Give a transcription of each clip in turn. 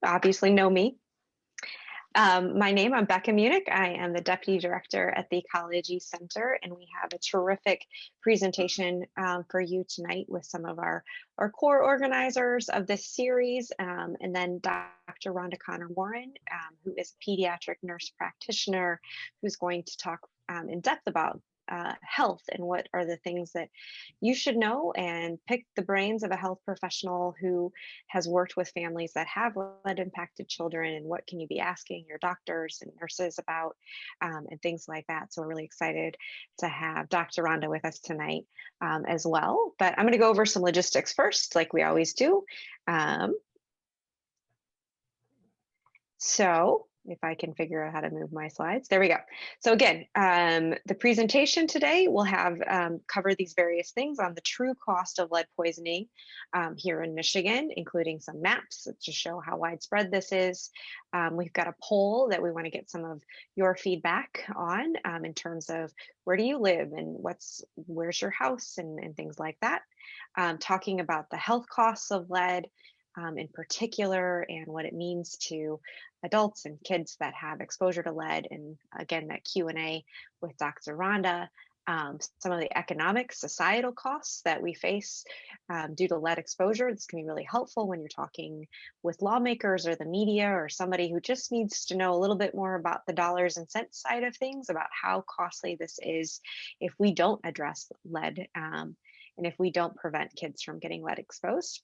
obviously know me. I'm Becca Munich. I am the Deputy Director at the Ecology Center, and we have a terrific presentation for you tonight with some of our core organizers of this series, and then Dr. Rhonda Connor-Warren, who is a pediatric nurse practitioner, who's going to talk in depth about health and what are the things that you should know, and pick the brains of a health professional who has worked with families that have lead impacted children, and what can you be asking your doctors and nurses about, and things like that. So we're really excited to have Dr. Rhonda with us tonight as well. But I'm going to go over some logistics first, like we always do. So if I can figure out how to move my slides, there we go. So again, the presentation today will have cover these various things on the true cost of lead poisoning here in Michigan, including some maps to show how widespread this is. We've got a poll that we want to get some of your feedback on in terms of where do you live and where's your house and things like that. Talking about the health costs of lead, in particular, and what it means to adults and kids that have exposure to lead. And again, that Q&A with Dr. Rhonda, some of the economic, societal costs that we face due to lead exposure. This can be really helpful when you're talking with lawmakers or the media or somebody who just needs to know a little bit more about the dollars and cents side of things, about how costly this is if we don't address lead and if we don't prevent kids from getting lead exposed.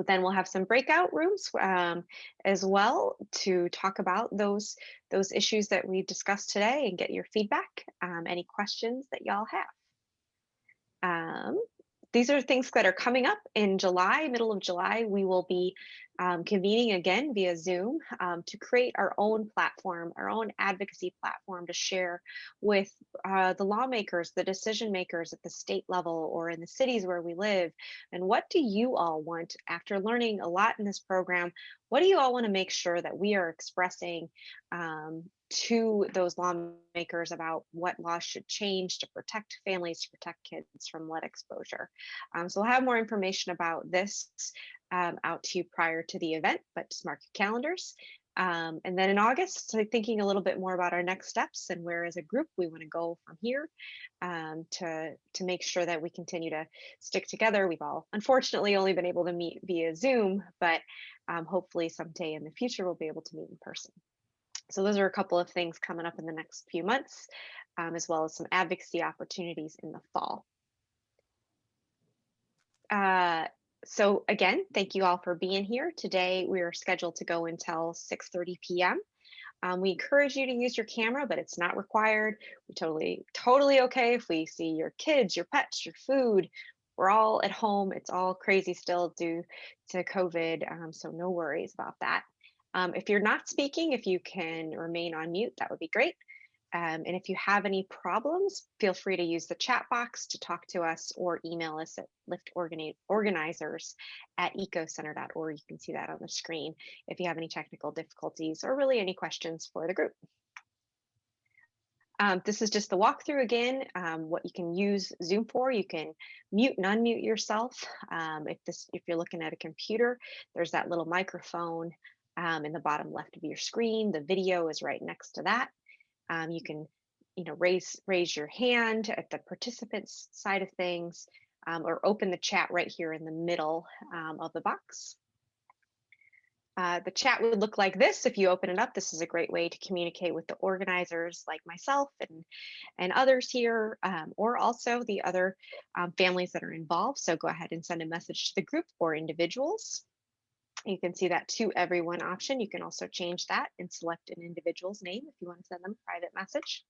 Then we'll have some breakout rooms as well to talk about those issues that we discussed today and get your feedback, any questions that y'all have. These are things that are coming up in July, middle of July. We will be convening again via Zoom to create our own platform, our own advocacy platform to share with the lawmakers, the decision makers at the state level or in the cities where we live. And what do you all want, after learning a lot in this program, what do you all want to make sure that we are expressing to those lawmakers about what laws should change to protect families, to protect kids from lead exposure? So we'll have more information about this out to you prior to the event, but just mark your calendars. And then in August, so thinking a little bit more about our next steps and where as a group we want to go from here to make sure that we continue to stick together. We've all unfortunately only been able to meet via Zoom, but hopefully someday in the future we'll be able to meet in person. So those are a couple of things coming up in the next few months, as well as some advocacy opportunities in the fall. So again, thank you all for being here. Today we are scheduled to go until 6:30 p.m. We encourage you to use your camera, but it's not required. We're totally okay if we see your kids, your pets, your food. We're all at home. It's all crazy still due to COVID, so no worries about that. If you're not speaking, if you can remain on mute, that would be great. And if you have any problems, feel free to use the chat box to talk to us or email us at liftorganizers@ecocenter.org. You can see that on the screen if you have any technical difficulties or really any questions for the group. This is just the walkthrough again, what you can use Zoom for. You can mute and unmute yourself. If you're looking at a computer, there's that little microphone in the bottom left of your screen. The video is right next to that. You can, raise your hand at the participants side of things, or open the chat right here in the middle of the box. The chat would look like this. If you open it up, this is a great way to communicate with the organizers like myself and others here, or also the other families that are involved. So go ahead and send a message to the group or individuals. You can see that to everyone option. You can also change that and select an individual's name if you want to send them a private message.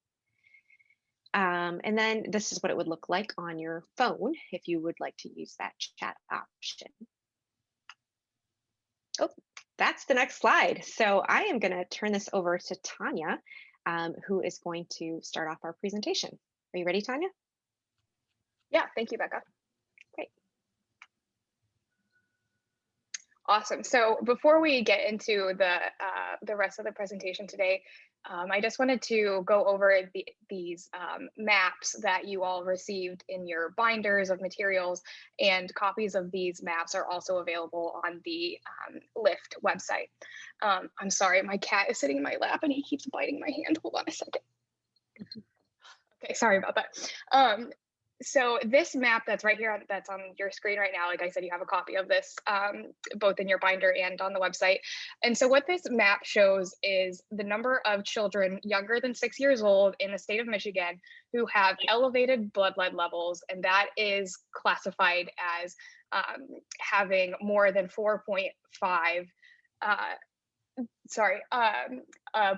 And then this is what it would look like on your phone if you would like to use that chat option. Oh, that's the next slide. So I am going to turn this over to Tanya, who is going to start off our presentation. Are you ready, Tanya? Yeah, thank you, Becca. Great. Awesome. So before we get into the rest of the presentation today, I just wanted to go over these maps that you all received in your binders of materials, and copies of these maps are also available on the LIFT website. I'm sorry, my cat is sitting in my lap and he keeps biting my hand. Hold on a second. Okay, sorry about that. So this map that's right here, that's on your screen right now, like I said, you have a copy of this both in your binder and on the website. And so what this map shows is the number of children younger than 6 years old in the state of Michigan who have elevated blood lead levels, and that is classified as having more than 4.5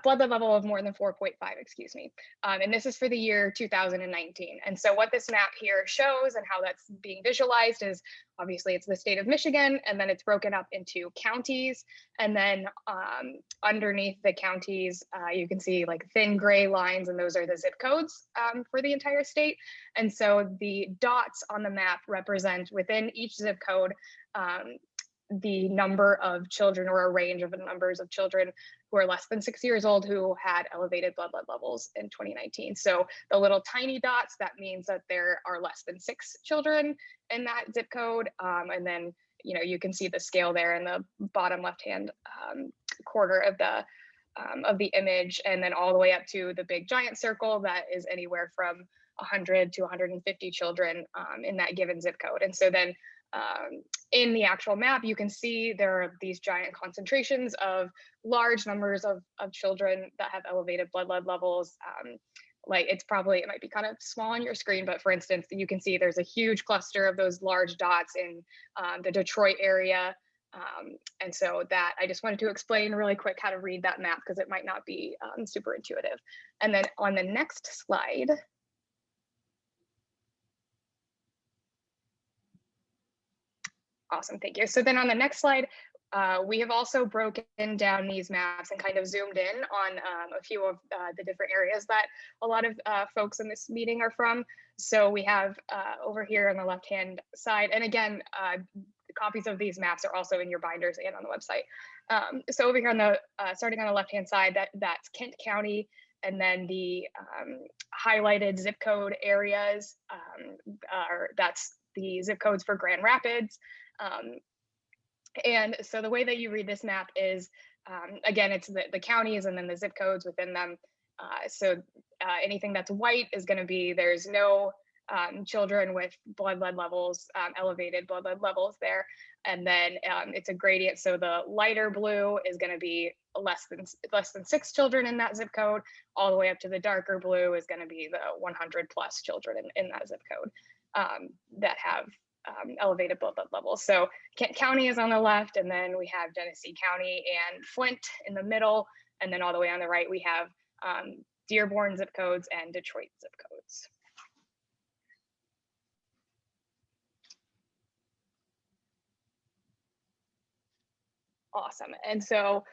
blood lead level of more than 4.5, excuse me. And this is for the year 2019. And so what this map here shows and how that's being visualized is, obviously it's the state of Michigan, and then it's broken up into counties. And then underneath the counties, you can see like thin gray lines, and those are the zip codes for the entire state. And so the dots on the map represent within each zip code the number of children, or a range of the numbers of children who are less than 6 years old who had elevated blood lead levels in 2019. So the little tiny dots, that means that there are less than 6 children in that zip code. And then, you can see the scale there in the bottom left-hand corner of the image, and then all the way up to the big giant circle that is anywhere from 100 to 150 children in that given zip code. And so then in the actual map, you can see there are these giant concentrations of large numbers of children that have elevated blood lead levels. Like it might be kind of small on your screen, but for instance, you can see there's a huge cluster of those large dots in the Detroit area. And so that I just wanted to explain really quick how to read that map, because it might not be super intuitive. And then on the next slide, awesome, thank you. So then on the next slide, we have also broken down these maps and kind of zoomed in on a few of the different areas that a lot of folks in this meeting are from. So we have over here on the left-hand side, and again, copies of these maps are also in your binders and on the website. So over here on the, starting on the left-hand side, that's Kent County, and then the highlighted zip code areas, that's the zip codes for Grand Rapids. And so the way that you read this map is, again, it's the counties and then the zip codes within them. So anything that's white is going to be, there's no children with blood lead levels, elevated blood lead levels there. And then it's a gradient. So the lighter blue is going to be less than 6 children in that zip code, all the way up to the darker blue is going to be the 100 plus children in that zip code that have elevated blood lead levels. So Kent County is on the left, and then we have Genesee County and Flint in the middle, and then all the way on the right we have Dearborn zip codes and Detroit zip codes. Awesome. And so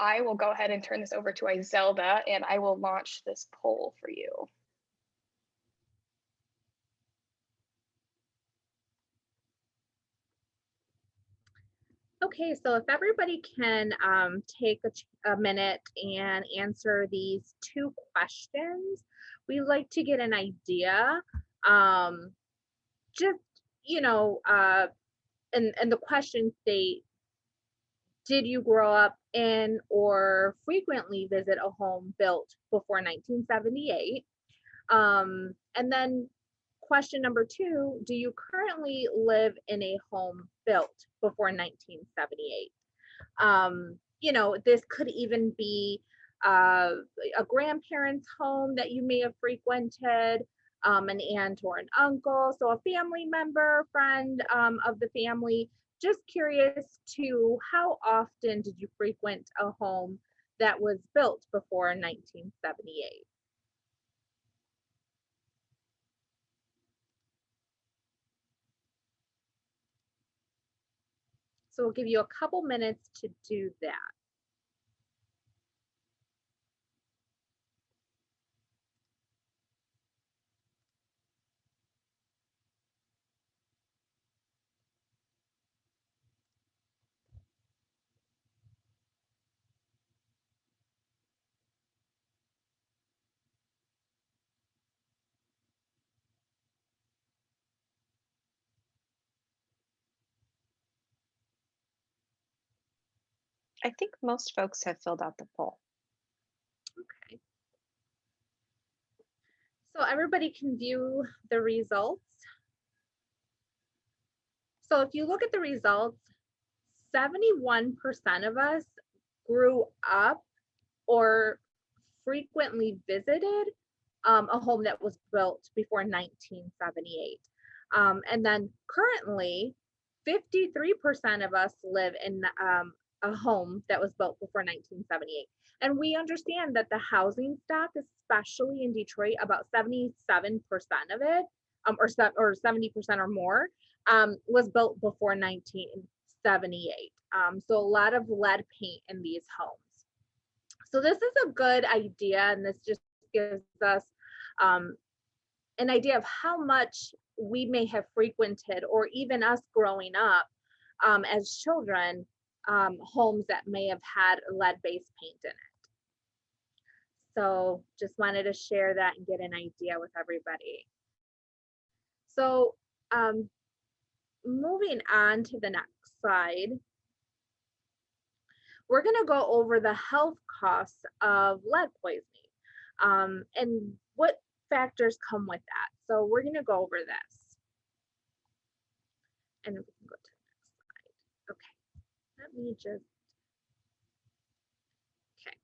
I will go ahead and turn this over to Izelda, and I will launch this poll for you. Okay, so if everybody can take a minute and answer these 2 questions, we like to get an idea. Just, and the question state, did you grow up in or frequently visit a home built before 1978? And then question number 2, do you currently live in a home built before 1978? This could even be a grandparent's home that you may have frequented, an aunt or an uncle, so a family member, friend of the family. Just curious to how often did you frequent a home that was built before 1978? So we'll give you a couple minutes to do that. I think most folks have filled out the poll. Okay. So everybody can view the results. So if you look at the results, 71% of us grew up or frequently visited a home that was built before 1978. And then currently, 53% of us live in a home that was built before 1978. And we understand that the housing stock, especially in Detroit, about 77% of it, or 70% or more, was built before 1978. So a lot of lead paint in these homes. So this is a good idea, and this just gives us an idea of how much we may have frequented, or even us growing up as children, homes that may have had lead-based paint in it. So just wanted to share that and get an idea with everybody. So moving on to the next slide, we're going to go over the health costs of lead poisoning and what factors come with that. So we're going to go over this. And we can go to the next slide. Okay, let me just, okay.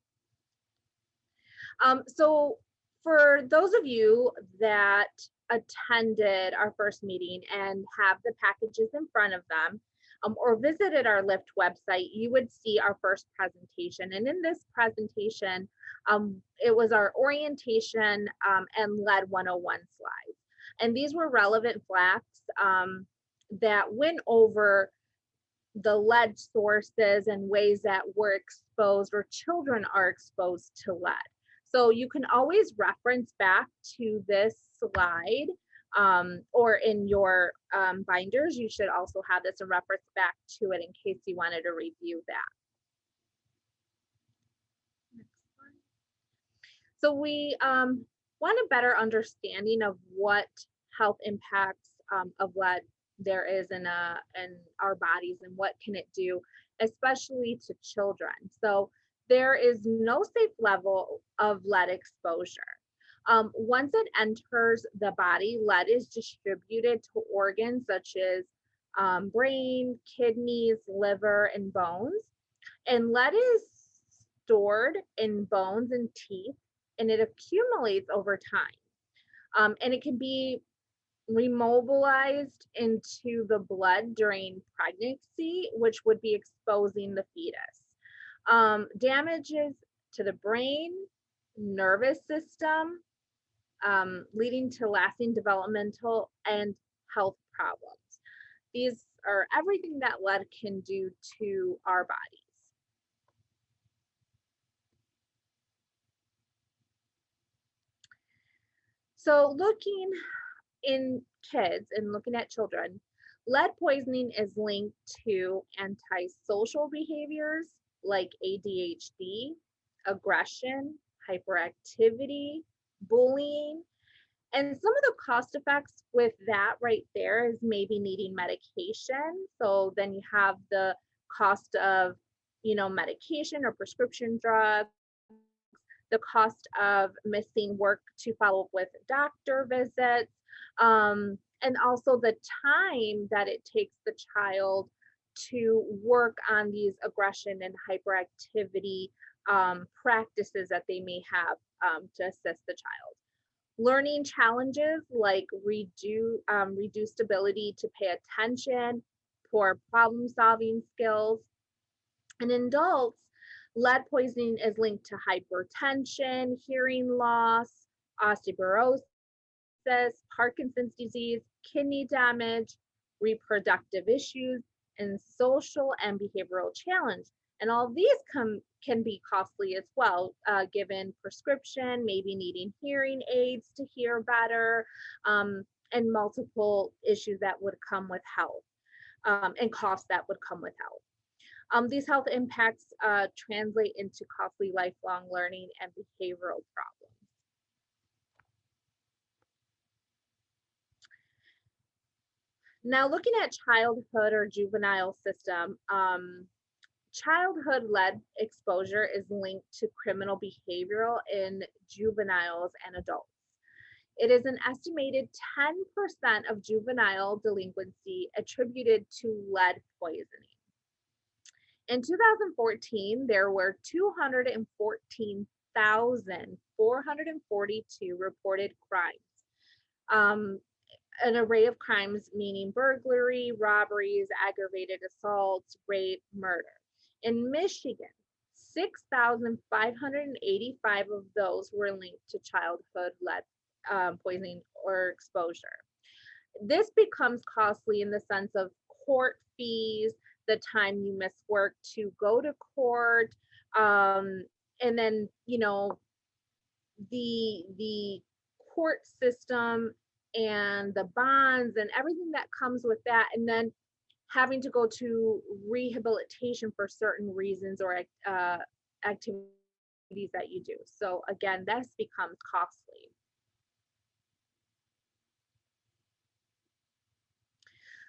So for those of you that attended our first meeting and have the packages in front of them, or visited our LIFT website, you would see our first presentation. And in this presentation, it was our orientation and lead 101 slides. And these were relevant facts that went over the lead sources and ways that we're exposed, or children are exposed to lead. So you can always reference back to this slide, or in your binders, you should also have this and reference back to it in case you wanted to review that. Next slide. So we want a better understanding of what health impacts of lead there is in our bodies, and what can it do, especially to children. So there is no safe level of lead exposure. Once it enters the body, lead is distributed to organs such as brain, kidneys, liver, and bones. And lead is stored in bones and teeth, and it accumulates over time. And it can be remobilized into the blood during pregnancy, which would be exposing the fetus. Damages to the brain, nervous system, leading to lasting developmental and health problems. These are everything that lead can do to our bodies. So looking in kids and looking at children, lead poisoning is linked to antisocial behaviors like ADHD, aggression, hyperactivity, bullying. And some of the cost effects with that right there is maybe needing medication. So then you have the cost of, medication or prescription drugs, the cost of missing work to follow up with doctor visits, and also the time that it takes the child to work on these aggression and hyperactivity practices that they may have to assist the child. Learning challenges like reduced ability to pay attention, poor problem-solving skills. And in adults, lead poisoning is linked to hypertension, hearing loss, osteoporosis, Parkinson's disease, kidney damage, reproductive issues, and social and behavioral challenge. And all these can be costly as well, given prescription, maybe needing hearing aids to hear better, and multiple issues that would come with health, and costs that would come with health. These health impacts translate into costly lifelong learning and behavioral problems. Now, looking at childhood or juvenile system, Childhood lead exposure is linked to criminal behavioral in juveniles and adults. It is an estimated 10% of juvenile delinquency attributed to lead poisoning. In 2014, there were 214,442 reported crimes. An array of crimes meaning burglary, robberies, aggravated assaults, rape, murder. In Michigan, 6,585 of those were linked to childhood lead poisoning or exposure. This becomes costly in the sense of court fees, the time you miss work to go to court, and then, you know, the court system and the bonds and everything that comes with that, and then having to go to rehabilitation for certain reasons or activities that you do. So again, this becomes costly.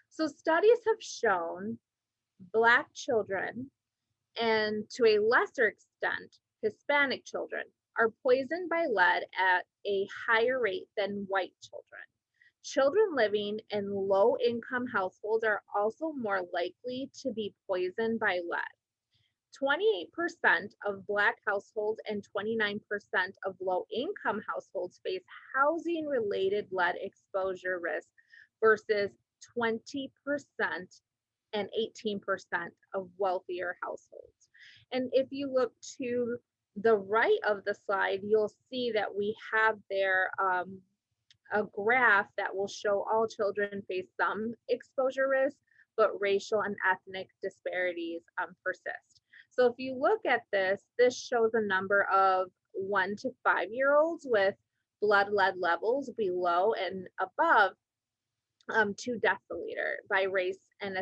So studies have shown Black children, and to a lesser extent, Hispanic children, are poisoned by lead at a higher rate than white children. Children living in low-income households are also more likely to be poisoned by lead. 28% of Black households and 29% of low-income households face housing-related lead exposure risk versus 20% and 18% of wealthier households. And if you look to the right of the slide, you'll see that we have there a graph that will show all children face some exposure risk, but racial and ethnic disparities persist. So if you look at this, this shows a number of 1 to 5 year olds with blood lead levels below and above 2 deciliter by race and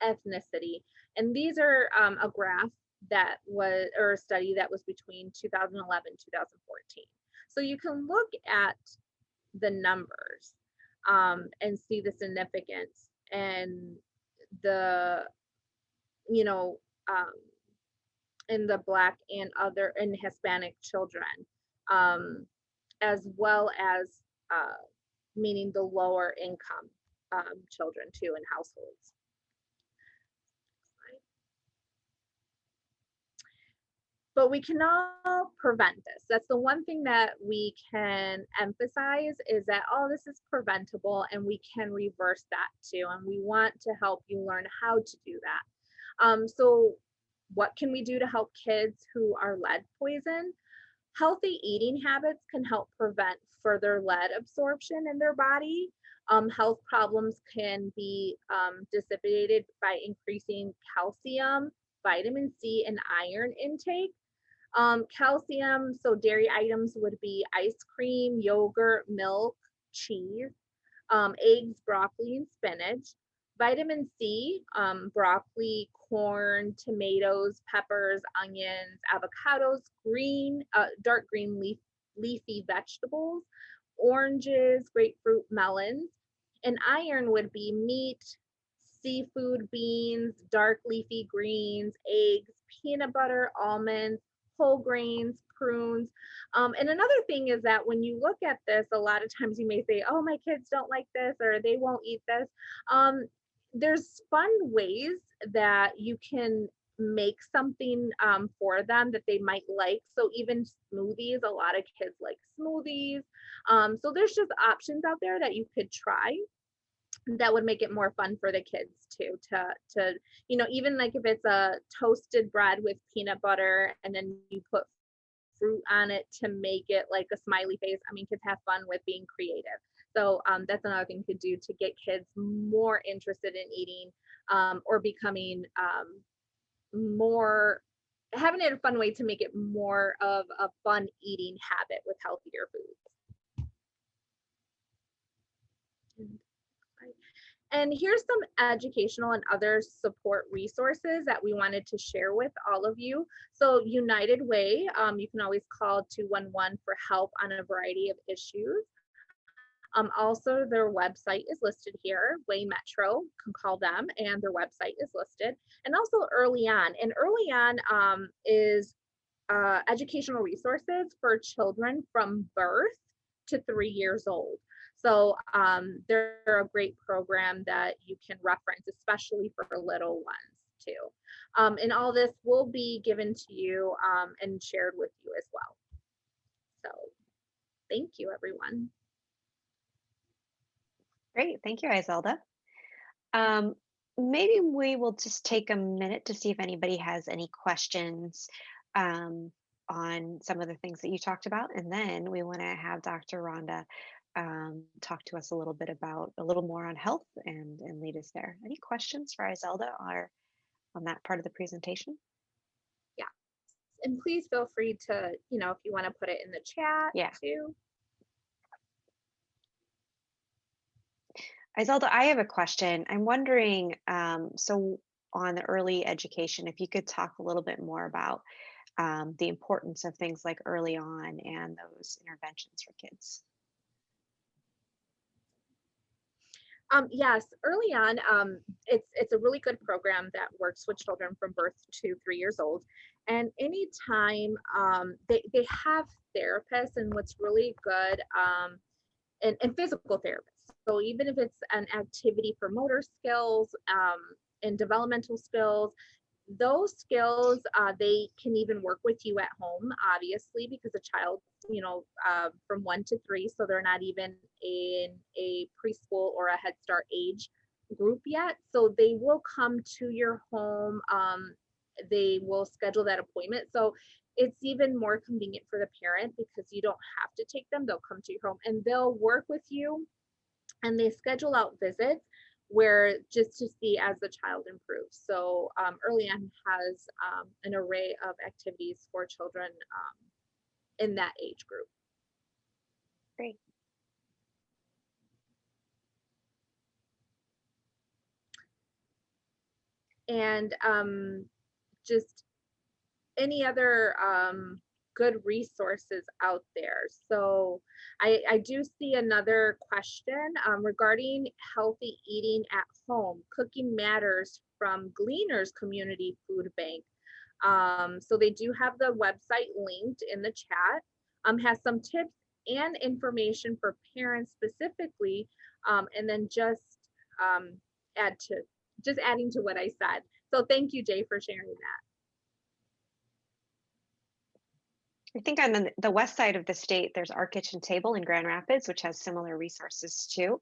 ethnicity. And these are a graph that was, or a study that was between 2011 and 2014. So you can look at the numbers and see the significance and the, you know, in the Black and other and Hispanic children, as well as meaning the lower income children too in households. But we can all prevent this. That's the one thing that we can emphasize, is that all this is preventable and we can reverse that too. And we want to help you learn how to do that. So what can we do to help kids who are lead poisoned? Healthy eating habits can help prevent further lead absorption in their body. Health problems can be dissipated by increasing calcium, vitamin C, and iron intake. Calcium, so dairy items would be ice cream, yogurt, milk, cheese, eggs, broccoli, and spinach. Vitamin C, broccoli, corn, tomatoes, peppers, onions, avocados, green, dark green leafy vegetables, oranges, grapefruit, melons. And iron would be meat, seafood, beans, dark leafy greens, eggs, peanut butter, almonds, whole grains, prunes. And another thing is that when you look at this, a lot of times you may say, oh, my kids don't like this, or they won't eat this. There's fun ways that you can make something for them that they might like. So even smoothies, a lot of kids like smoothies. So there's just options out there that you could try that would make it more fun for the kids too, to you know, even like if it's a toasted bread with peanut butter and then you put fruit on it to make it like a smiley face. I mean, kids have fun with being creative. So that's another thing you could do to get kids more interested in eating or becoming more, having it a fun way to make it more of a fun eating habit with healthier foods. And here's some educational and other support resources that we wanted to share with all of you. So United Way, you can always call 211 for help on a variety of issues. Also, their website is listed here. Wayne Metro, can call them, and their website is listed. And also Early On. And Early On is educational resources for children from birth to 3 years old. So they're a great program that you can reference, especially for little ones too. And all this will be given to you and shared with you as well. So thank you, everyone. Great. Thank you, Iselda. Maybe we will just take a minute to see if anybody has any questions on some of the things that you talked about. And then we want to have Dr. Rhonda talk to us a little bit about a little more on health and lead us there. Any questions for Iselda or on that part of the presentation? Yeah. And please feel free to, if you want to put it in the chat too. Iselda, I have a question. I'm wondering, so on the early education, if you could talk a little bit more about the importance of things like Early On and those interventions for kids. Yes, Early On, it's a really good program that works with children from birth to 3 years old. And anytime they have therapists, and what's really good, and physical therapists. So even if it's an activity for motor skills and developmental skills, those skills, they can even work with you at home, obviously, because a child, from 1 to 3, so they're not even in a preschool or a Head Start age group yet. So they will come to your home. They will schedule that appointment. So it's even more convenient for the parent because you don't have to take them. They'll come to your home and they'll work with you, and they schedule out visits where just to see as the child improves. So Early On has an array of activities for children in that age group. Great. And just any other good resources out there. So I do see another question regarding healthy eating at home. Cooking Matters from Gleaners Community Food Bank. So they do have the website linked in the chat. Has some tips and information for parents specifically, and then just adding to what I said. So thank you, Jay, for sharing that. I think on the west side of the state, there's Our Kitchen Table in Grand Rapids, which has similar resources too.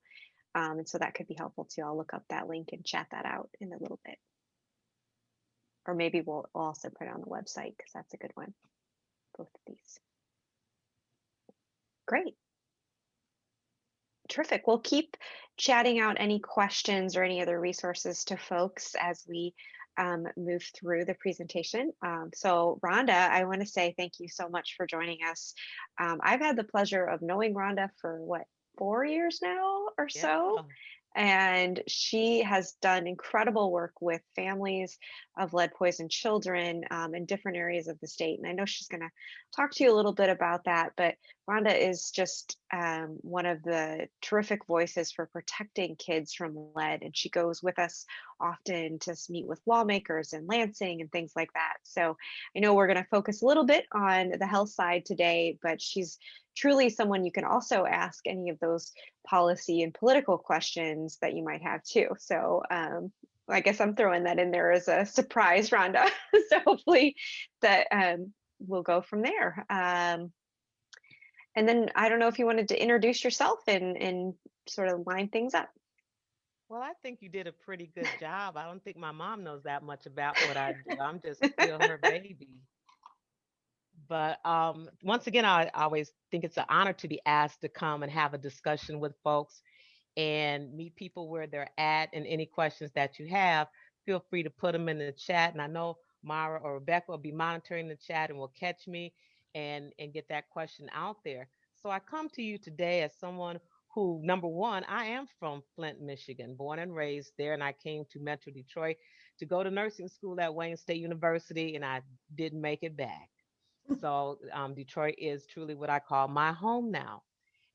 And so that could be helpful too. I'll look up that link and chat that out in a little bit. Or maybe we'll also put it on the website because that's a good one. Both of these. Great. Terrific. We'll keep chatting out any questions or any other resources to folks as we move through the presentation. So Rhonda, I want to say thank you so much for joining us. I've had the pleasure of knowing Rhonda for 4 years now or so. And she has done incredible work with families of lead poisoned children in different areas of the state. And I know she's going to talk to you a little bit about that, but Rhonda is just one of the terrific voices for protecting kids from lead. And she goes with us often to meet with lawmakers in Lansing and things like that. So I know we're going to focus a little bit on the health side today, but she's truly someone you can also ask any of those policy and political questions that you might have too. So I guess I'm throwing that in there as a surprise, Rhonda. So hopefully that we'll go from there. And then I don't know if you wanted to introduce yourself and sort of line things up. Well, I think you did a pretty good job. I don't think my mom knows that much about what I do. I'm just still her baby. But once again, I always think it's an honor to be asked to come and have a discussion with folks and meet people where they're at. And any questions that you have, feel free to put them in the chat. And I know Mara or Rebecca will be monitoring the chat and will catch me and get that question out there. So I come to you today as someone who, number one, I am from Flint, Michigan, born and raised there. And I came to Metro Detroit to go to nursing school at Wayne State University, and I didn't make it back. So Detroit is truly what I call my home now.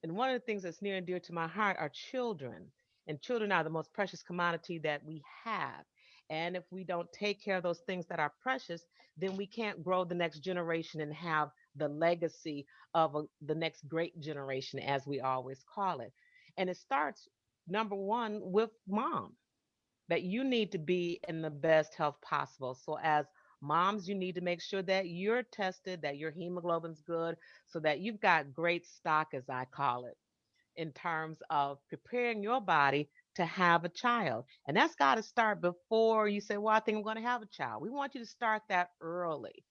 And one of the things that's near and dear to my heart are children. And children are the most precious commodity that we have. And if we don't take care of those things that are precious, then we can't grow the next generation and have the legacy of the next great generation, as we always call it. And it starts, number one, with mom, that you need to be in the best health possible. So, as moms, you need to make sure that you're tested, that your hemoglobin's good, so that you've got great stock, as I call it, in terms of preparing your body to have a child. And that's got to start before you say, well, I think I'm going to have a child. We want you to start that early.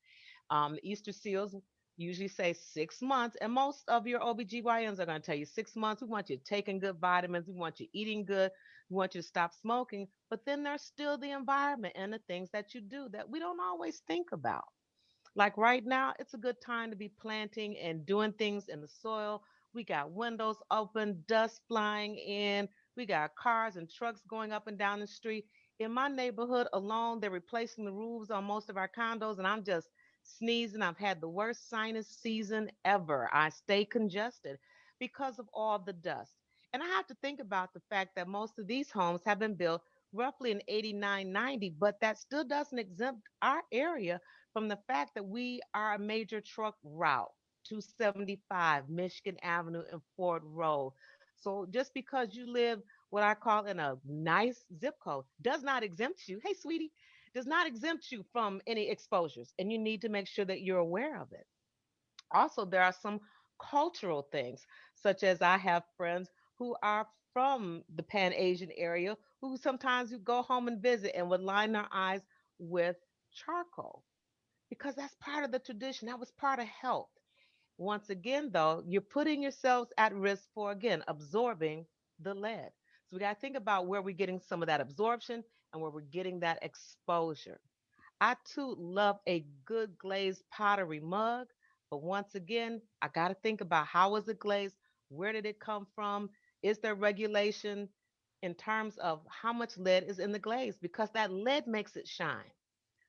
Easter seals usually say 6 months, and most of your OBGYNs are going to tell you 6 months. We want you taking good vitamins. We want you eating good. We want you to stop smoking. But then there's still the environment and the things that you do that we don't always think about. Like right now, it's a good time to be planting and doing things in the soil. We got windows open, dust flying in. We got cars and trucks going up and down the street. In my neighborhood alone, they're replacing the roofs on most of our condos, and I'm just sneezing. I've had the worst sinus season ever. I stay congested because of all the dust. And I have to think about the fact that most of these homes have been built roughly in 89, 90, but that still doesn't exempt our area from the fact that we are a major truck route, 275 Michigan Avenue and Ford Road. So just because you live what I call in a nice zip code does not exempt you. Hey, sweetie, does not exempt you from any exposures. And you need to make sure that you're aware of it. Also, there are some cultural things, such as I have friends who are from the Pan Asian area who sometimes you go home and visit and would line their eyes with charcoal because that's part of the tradition. That was part of health. Once again, though, you're putting yourselves at risk for, again, absorbing the lead. So we got to think about where we're getting some of that absorption and where we're getting that exposure. I too love a good glazed pottery mug, but once again, I got to think about how was it glazed? Where did it come from? Is there regulation in terms of how much lead is in the glaze? Because that lead makes it shine.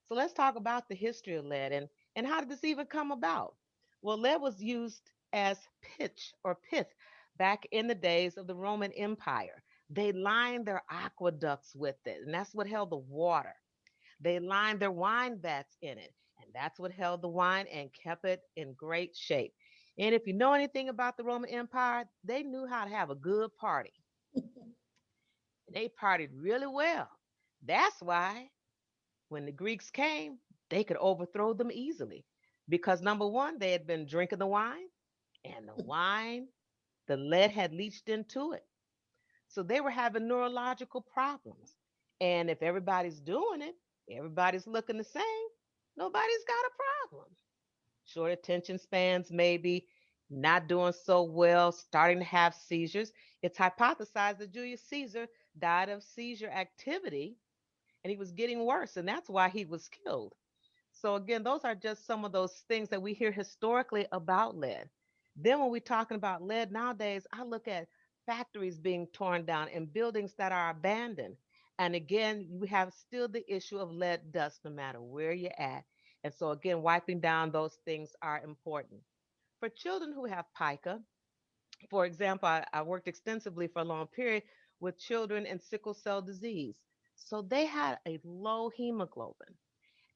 So let's talk about the history of lead and how did this even come about? Well, lead was used as pitch or pith back in the days of the Roman Empire. They lined their aqueducts with it, and that's what held the water. They lined their wine vats in it, and that's what held the wine and kept it in great shape. And if you know anything about the Roman Empire, they knew how to have a good party. They partied really well. That's why when the Greeks came, they could overthrow them easily because number one, they had been drinking the wine, and the wine, the lead had leached into it. So they were having neurological problems. And if everybody's doing it, everybody's looking the same, nobody's got a problem. Short attention spans, maybe not doing so well, starting to have seizures. It's hypothesized that Julius Caesar died of seizure activity and he was getting worse, and that's why he was killed. So, again, those are just some of those things that we hear historically about lead. Then, when we're talking about lead nowadays, I look at factories being torn down and buildings that are abandoned. And again, you have still the issue of lead dust no matter where you're at. And so, again, wiping down those things are important. For children who have pica, for example, I worked extensively for a long period with children in sickle cell disease. So they had a low hemoglobin.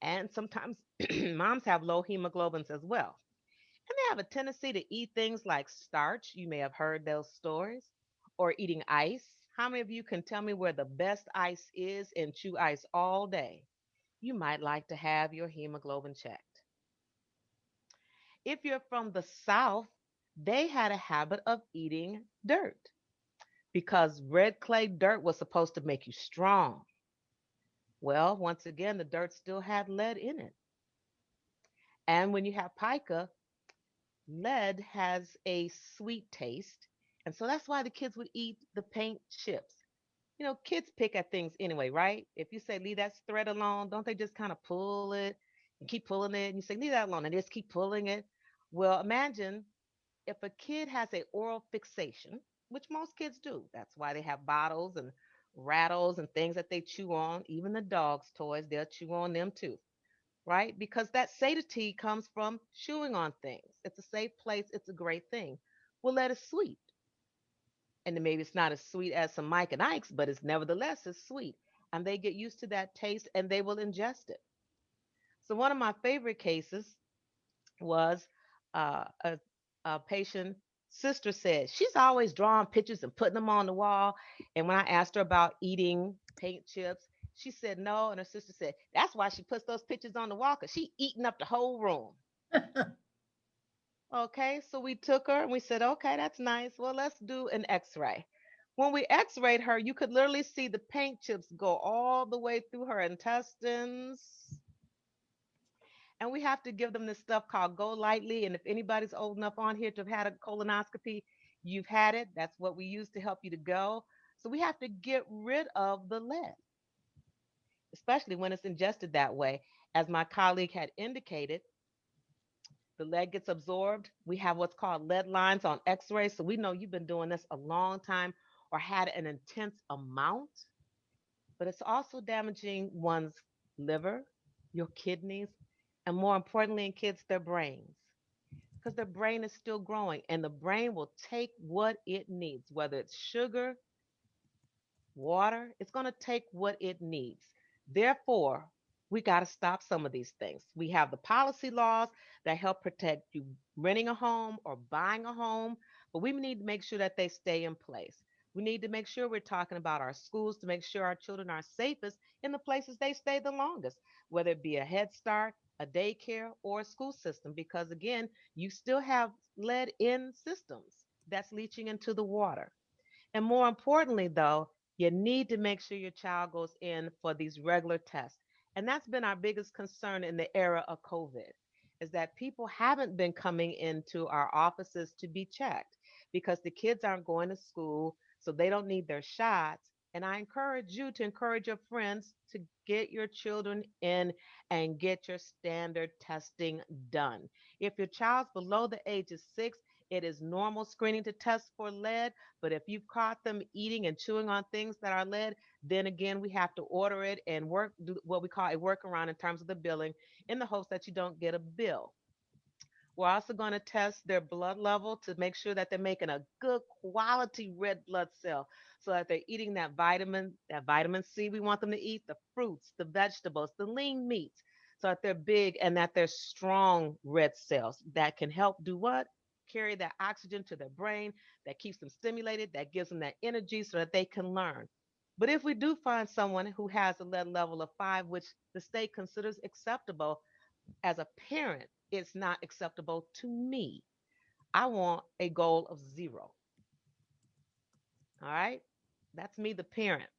And sometimes moms have low hemoglobins as well. And they have a tendency to eat things like starch. You may have heard those stories. Or eating ice. How many of you can tell me where the best ice is and chew ice all day? You might like to have your hemoglobin checked. If you're from the South, they had a habit of eating dirt because red clay dirt was supposed to make you strong. Well, once again, the dirt still had lead in it. And when you have pica, lead has a sweet taste. And so that's why the kids would eat the paint chips. You know, kids pick at things anyway, right? If you say leave that thread alone, don't they just kind of pull it and keep pulling it? And you say leave that alone and they just keep pulling it. Well, imagine if a kid has a oral fixation, which most kids do. That's why they have bottles and rattles and things that they chew on. Even the dog's toys, they'll chew on them too, right? Because that satiety comes from chewing on things. It's a safe place, it's a great thing. Well, lead is sweet. And then maybe it's not as sweet as some Mike and Ike's, but it's nevertheless it's sweet. And they get used to that taste and they will ingest it. So one of my favorite cases was a patient sister said she's always drawing pictures and putting them on the wall. And when I asked her about eating paint chips, she said no. And her sister said that's why she puts those pictures on the wall because she eating up the whole room. Okay, so we took her and we said, okay, that's nice. Well, let's do an x-ray. When we x-rayed her, you could literally see the paint chips go all the way through her intestines, and we have to give them this stuff called Go Lightly. And if anybody's old enough on here to have had a colonoscopy, you've had it. That's what we use to help you to go. So we have to get rid of the lead, especially when it's ingested that way. As my colleague had indicated, the lead gets absorbed. We have what's called lead lines on x-ray. So we know you've been doing this a long time or had an intense amount, but it's also damaging one's liver, your kidneys, and more importantly in kids, their brains. Because their brain is still growing and the brain will take what it needs, whether it's sugar, water, it's going to take what it needs. Therefore, we got to stop some of these things. We have the policy laws that help protect you renting a home or buying a home, but we need to make sure that they stay in place. We need to make sure we're talking about our schools to make sure our children are safest in the places they stay the longest, whether it be a Head Start, a daycare, or a school system, because again, you still have lead in systems that's leaching into the water. And more importantly, though, you need to make sure your child goes in for these regular tests. And that's been our biggest concern in the era of COVID, is that people haven't been coming into our offices to be checked because the kids aren't going to school, so they don't need their shots. And I encourage you to encourage your friends to get your children in and get your standard testing done. If your child's below the age of 6, it is normal screening to test for lead, but if you've caught them eating and chewing on things that are lead, then again, we have to order it and do what we call a workaround in terms of the billing in the hopes that you don't get a bill. We're also going to test their blood level to make sure that they're making a good quality red blood cell so that they're eating that vitamin C we want them to eat, the fruits, the vegetables, the lean meats, so that they're big and that they're strong red cells that can help do what? Carry that oxygen to their brain, that keeps them stimulated, that gives them that energy so that they can learn. But if we do find someone who has a lead level of 5, which the state considers acceptable, as a parent, it's not acceptable to me. I want a goal of 0. All right. That's me, the parent.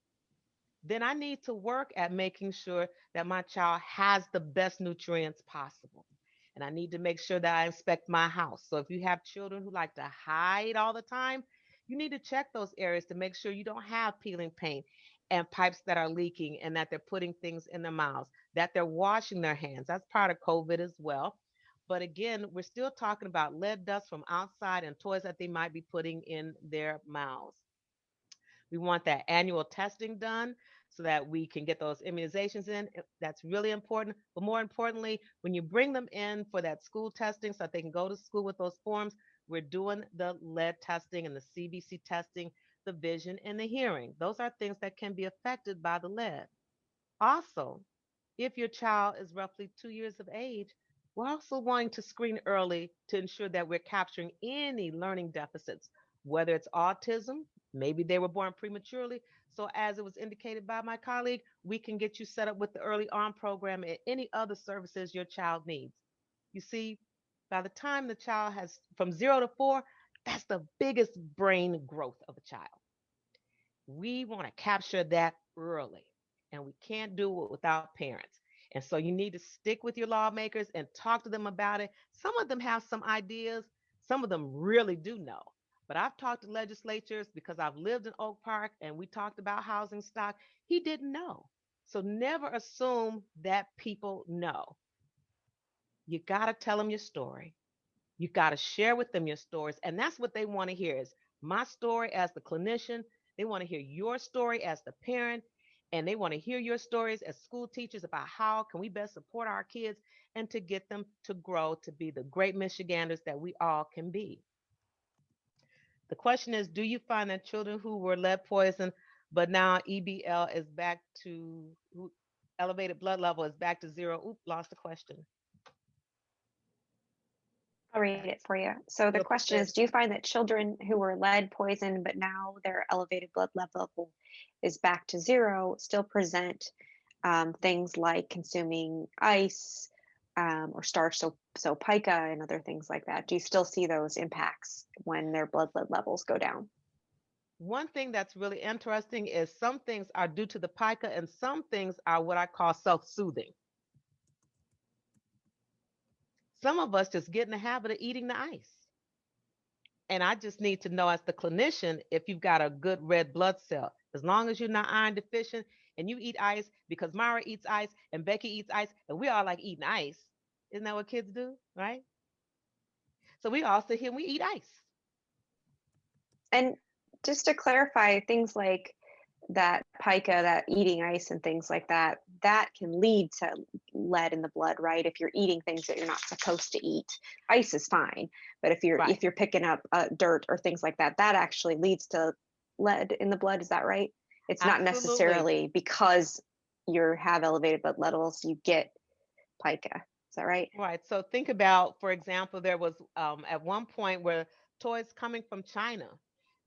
Then I need to work at making sure that my child has the best nutrients possible. And I need to make sure that I inspect my house. So if you have children who like to hide all the time, you need to check those areas to make sure you don't have peeling paint and pipes that are leaking and that they're putting things in their mouths, that they're washing their hands. That's part of COVID as well. But again, we're still talking about lead dust from outside and toys that they might be putting in their mouths. We want that annual testing done so that we can get those immunizations in. That's really important. But more importantly, when you bring them in for that school testing so that they can go to school with those forms, we're doing the lead testing and the CBC testing, the vision and the hearing. Those are things that can be affected by the lead. Also, if your child is roughly 2 years of age, we're also wanting to screen early to ensure that we're capturing any learning deficits, whether it's autism, maybe they were born prematurely. So, as it was indicated by my colleague, we can get you set up with the early on program and any other services your child needs. You see, by the time the child has from 0 to 4, that's the biggest brain growth of a child. We want to capture that early, and we can't do it without parents. And so you need to stick with your lawmakers and talk to them about it. Some of them have some ideas, some of them really do know. But I've talked to legislatures because I've lived in Oak Park and we talked about housing stock. He didn't know. So never assume that people know. You got to tell them your story. You got to share with them your stories. And that's what they want to hear is my story as the clinician. They want to hear your story as the parent. And they want to hear your stories as school teachers about how can we best support our kids and to get them to grow to be the great Michiganders that we all can be. The question is, do you find that children who were lead poisoned, but now EBL is back to elevated blood level is back to zero? Oop, lost the question. I'll read it for you. So the Real quick question there. is, do you find that children who were lead poisoned, but now their elevated blood level is back to zero, still present things like consuming ice or starch, so pica and other things like that? Do you still see those impacts when their blood levels go down? One thing that's really interesting is some things are due to the pica and some things are what I call self-soothing. Some of us just get in the habit of eating the ice. And I just need to know as the clinician if you've got a good red blood cell. As long as you're not iron deficient and you eat ice, because Mara eats ice and Becky eats ice, and we all like eating ice. Isn't that what kids do? Right? So we all sit here and we eat ice. And just to clarify, things like that pica, that eating ice and things like that, that can lead to lead in the blood, right? If you're eating things that you're not supposed to eat, ice is fine. But if you're Right. picking up dirt or things like that, that actually leads to lead in the blood. Is that right? It's not Absolutely. necessarily because you have elevated blood levels, you get pica. Is that right? Right. So think about, for example, there was at one point where toys coming from China,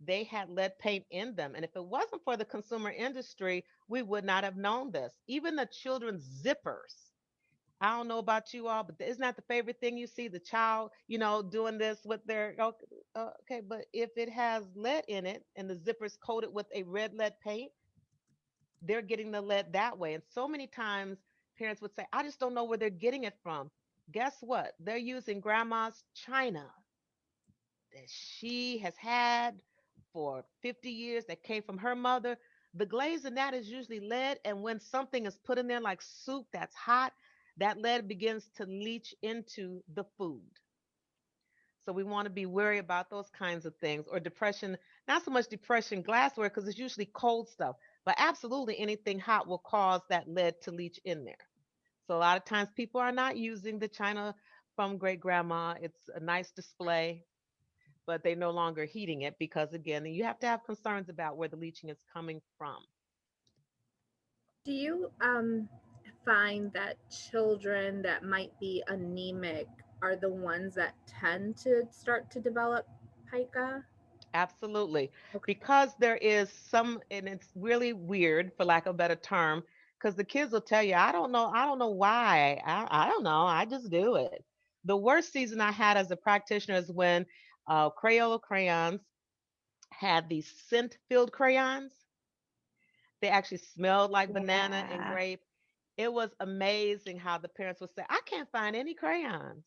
they had lead paint in them. And if it wasn't for the consumer industry, we would not have known this. Even the children's zippers. I don't know about you all, but isn't that the favorite thing you see? The child, doing this with their, okay, but if it has lead in it and the zipper's coated with a red lead paint, they're getting the lead that way. And so many times parents would say, I just don't know where they're getting it from. Guess what? They're using grandma's china that she has had for 50 years that came from her mother. The glaze in that is usually lead. And when something is put in there like soup that's hot, that lead begins to leach into the food. So we want to be wary about those kinds of things, or depression, not so much depression glassware because it's usually cold stuff, but absolutely anything hot will cause that lead to leach in there. So a lot of times people are not using the china from great grandma. It's a nice display, but they no longer heating it because again, you have to have concerns about where the leaching is coming from. Do you find that children that might be anemic are the ones that tend to start to develop pica? Absolutely. Okay. Because there is some, and it's really weird for lack of a better term, because the kids will tell you, I don't know why. I don't know. I just do it. The worst season I had as a practitioner is when Crayola crayons had these scent filled crayons. They actually smelled like banana and Yeah. grape. It was amazing how the parents would say, I can't find any crayons.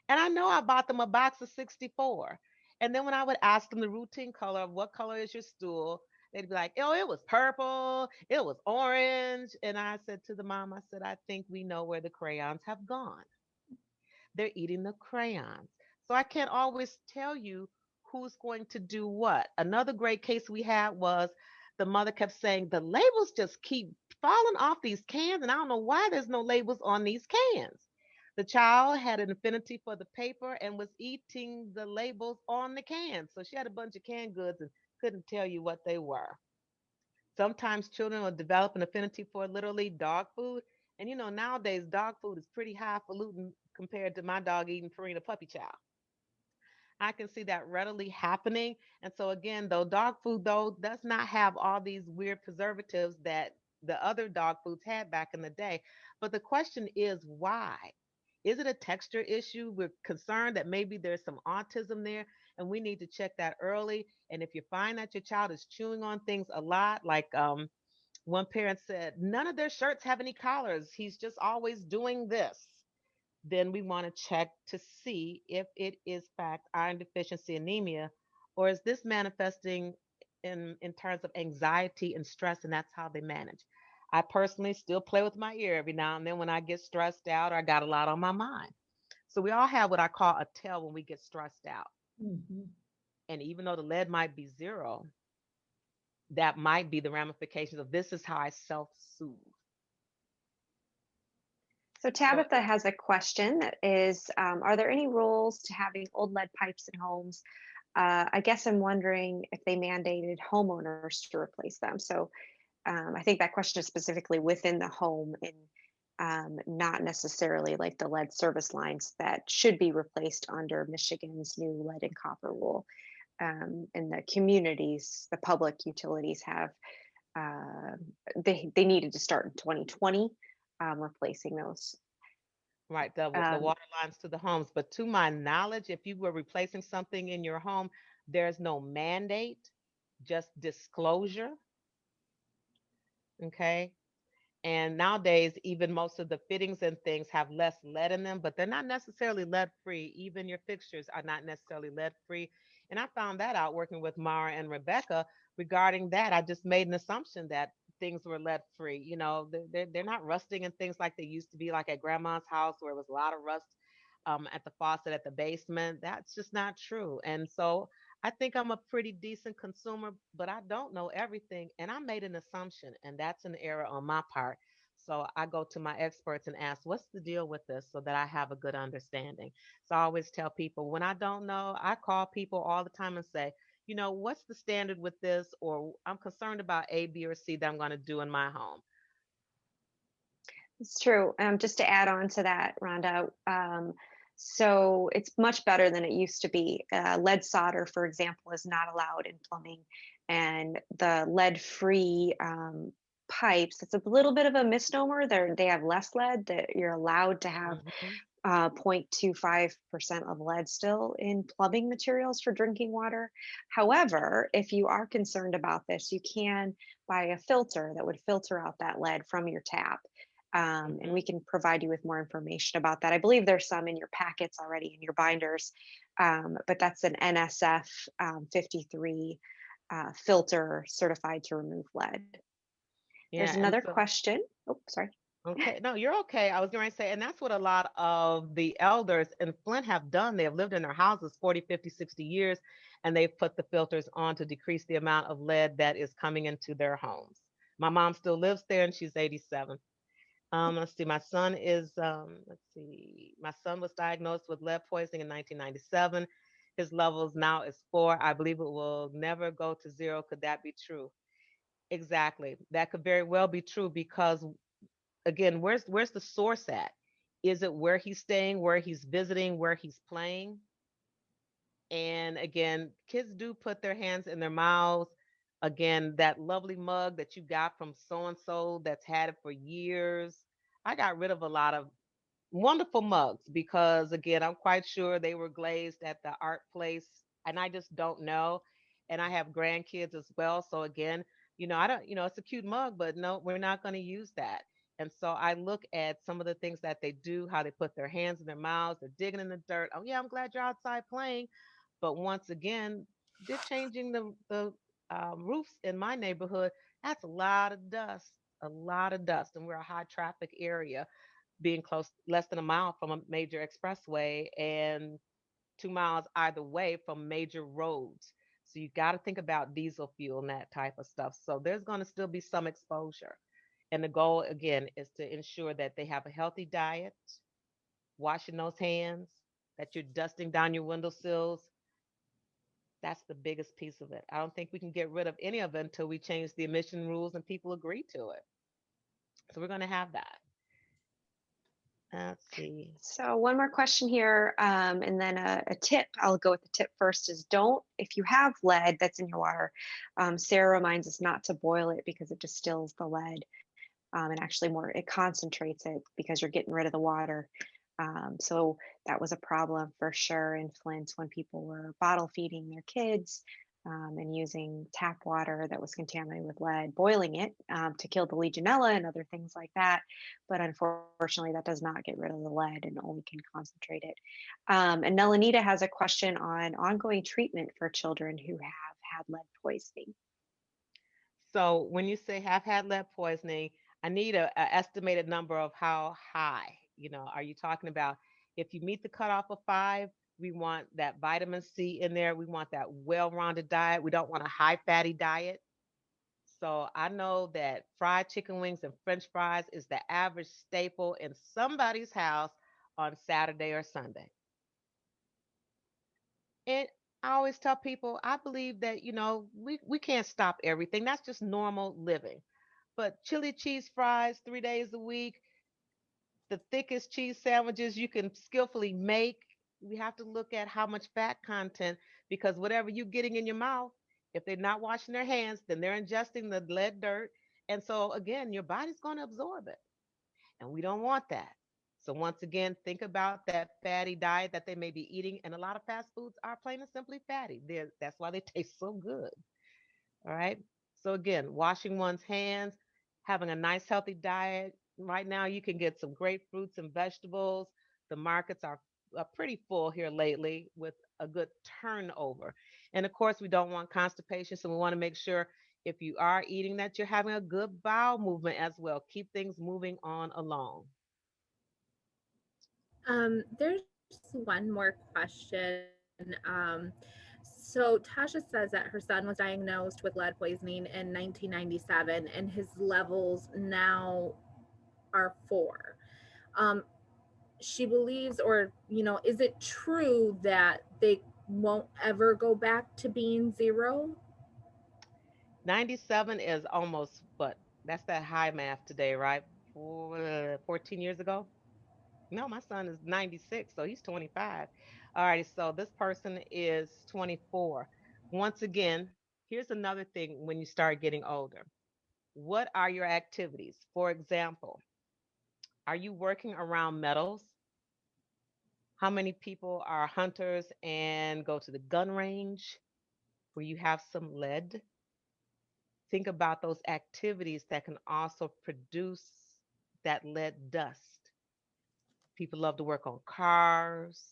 And I know I bought them a box of 64. And then when I would ask them the routine color of what color is your stool, they'd be like, oh, it was purple, it was orange. And I said to the mom, I said, I think we know where the crayons have gone. They're eating the crayons. So I can't always tell you who's going to do what. Another great case we had was the mother kept saying, the labels just keep falling off these cans, and I don't know why there's no labels on these cans. The child had an affinity for the paper and was eating the labels on the cans. So she had a bunch of canned goods and couldn't tell you what they were. Sometimes children will develop an affinity for literally dog food. And nowadays dog food is pretty highfalutin compared to my dog eating Purina puppy chow. I can see that readily happening. And so again, though dog food though does not have all these weird preservatives that the other dog foods had back in the day. But the question is why? Is it a texture issue? We're concerned that maybe there's some autism there and we need to check that early. And if you find that your child is chewing on things a lot, like one parent said, none of their shirts have any collars. He's just always doing this. Then we want to check to see if it is fact iron deficiency anemia, or is this manifesting in terms of anxiety and stress, and that's how they manage. I personally still play with my ear every now and then when I get stressed out or I got a lot on my mind. So we all have what I call a tell when we get stressed out. Mhm. And even though the lead might be zero, that might be the ramifications of this is how I self-soothe. So So Tabitha has a question that is, are there any rules to having old lead pipes in homes? I guess I'm wondering if they mandated homeowners to replace them. So I think that question is specifically within the home and not necessarily like the lead service lines that should be replaced under Michigan's new lead and copper rule. And the communities, the public utilities have, uh, they needed to start in 2020 replacing those. Right, the Um, water lines to the homes. But to my knowledge, if you were replacing something in your home, there's no mandate, just disclosure. Okay. And nowadays, even most of the fittings and things have less lead in them, but they're not necessarily lead free. Even your fixtures are not necessarily lead free. And I found that out working with Mara and Rebecca regarding that. I just made an assumption that things were lead free. You know, they're not rusting and things like they used to be, like at grandma's house where it was a lot of rust at the faucet at the basement. That's just not true. And so I think I'm a pretty decent consumer, but I don't know everything. And I made an assumption, and that's an error on my part. So I go to my experts and ask, what's the deal with this so that I have a good understanding? So I always tell people when I don't know, I call people all the time and say, you know, what's the standard with this? Or I'm concerned about A, B, or C that I'm going to do in my home. It's true. Just to add on to that, Rhonda, so it's much better than it used to be. Lead solder, for example, is not allowed in plumbing, and the lead-free pipes. It's a little bit of a misnomer. They have less lead. That you're allowed to have Mhm. 0.25% of lead still in plumbing materials for drinking water. However, if you are concerned about this, you can buy a filter that would filter out that lead from your tap. And we Mhm. can provide you with more information about that. I believe there's some in your packets already in your binders, but that's an NSF 53 filter certified to remove lead. Yeah. There's And another so question. Oh, sorry. okay. No, you're okay. I was going to say, and that's what a lot of the elders in Flint have done. They have lived in their houses 40, 50, 60 years, and they've put the filters on to decrease the amount of lead that is coming into their homes. My mom still lives there and she's 87. Let's see. Let's see. My son was diagnosed with lead poisoning in 1997. His levels now is 4. I believe it will never go to 0. Could that be true? Exactly. That could very well be true because again, where's the source at? Is it where he's staying, where he's visiting, where he's playing? And again, kids do put their hands in their mouths. Again, that lovely mug that you got from so and so that's had it for years. I got rid of a lot of wonderful mugs because again, I'm quite sure they were glazed at the art place and I just don't know. And I have grandkids as well. So again, I don't, it's a cute mug, but no, we're not going to use that. And so I look at some of the things that they do, how they put their hands in their mouths, they're digging in the dirt. Oh yeah, I'm glad you're outside playing. But once again, they're changing the roofs in my neighborhood. That's a lot of dust, and we're a high traffic area being close less than a mile from a major expressway and 2 miles either way from major roads. So you got to think about diesel fuel and that type of stuff. So there's going to still be some exposure. And the goal again is to ensure that they have a healthy diet, washing those hands, that you're dusting down your windowsills. That's the biggest piece of it. I don't think we can get rid of any of it until we change the emission rules and people agree to it. So we're going to have that. Let's see. So one more question here, and then a tip. I'll go with the tip first is don't, if you have lead that's in your water, Sarah reminds us not to boil it because it distills the lead and actually more, it concentrates it because you're getting rid of the water. So that was a problem for sure in Flint when people were bottle feeding their kids and using tap water that was contaminated with lead, boiling it to kill the Legionella and other things like that. But unfortunately, that does not get rid of the lead and only can concentrate it. And Nelanita has a question on ongoing treatment for children who have had lead poisoning. So when you say have had lead poisoning, I need a estimated number of how high. Are you talking about if you meet the cutoff of 5, we want that vitamin C in there. We want that well-rounded diet. We don't want a high fatty diet. So I know that fried chicken wings and French fries is the average staple in somebody's house on Saturday or Sunday. And I always tell people I believe that, we can't stop everything. That's just normal living. But chili cheese fries 3 days a week, the thickest cheese sandwiches you can skillfully make, we have to look at how much fat content, because whatever you're getting in your mouth, if they're not washing their hands, then they're ingesting the lead dirt. And so, again, your body's going to absorb it. And we don't want that. So, once again, think about that fatty diet that they may be eating. And a lot of fast foods are plain and simply fatty. That's why they taste so good. All right. So again, washing one's hands, having a nice healthy diet. Right now, you can get some great fruits and vegetables. The markets are pretty full here lately with a good turnover. And of course, we don't want constipation, so we want to make sure if you are eating that you're having a good bowel movement as well. Keep things moving on along. There's one more question. So Tasha says that her son was diagnosed with lead poisoning in 1997, and his levels now are 4. Um, she believes, or is it true that they won't ever go back to being 0? 97 is almost what? That's that high math today, right? 14 years ago? No, my son is 96, so he's 25. All right, so this person is 24. Once again, here's another thing when you start getting older. What are your activities? For example, are you working around metals? How many people are hunters and go to the gun range where you have some lead? Think about those activities that can also produce that lead dust. People love to work on cars,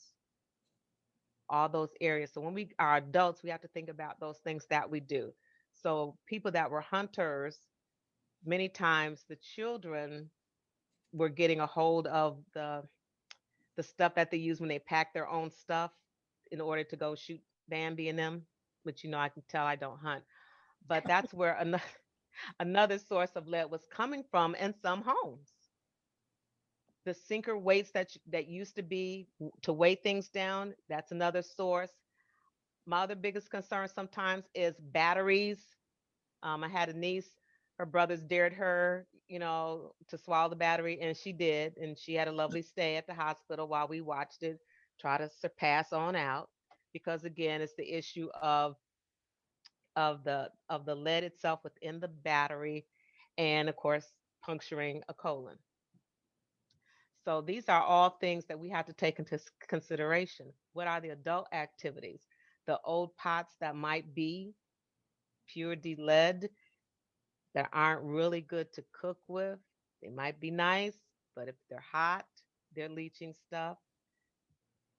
all those areas. So when we are adults, we have to think about those things that we do. So people that were hunters, many times the children were getting a hold of the stuff that they use when they pack their own stuff in order to go shoot Bambi and them, which I can tell I don't hunt. But that's where another source of lead was coming from in some homes. The sinker weights that used to be to weigh things down, that's another source. My other biggest concern sometimes is batteries. I had a niece, her brothers dared her, to swallow the battery, and she did. And she had a lovely stay at the hospital while we watched it try to surpass on out. Because again, it's the issue of the lead itself within the battery, and of course, puncturing a colon. So these are all things that we have to take into consideration. What are the adult activities? The old pots that might be pure lead that aren't really good to cook with. They might be nice, but if they're hot, they're leaching stuff.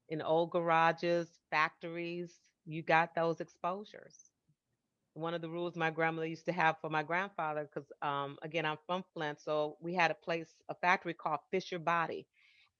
In old garages, factories, you got those exposures. One of the rules my grandmother used to have for my grandfather, because again, I'm from Flint, so we had a factory called Fisher Body,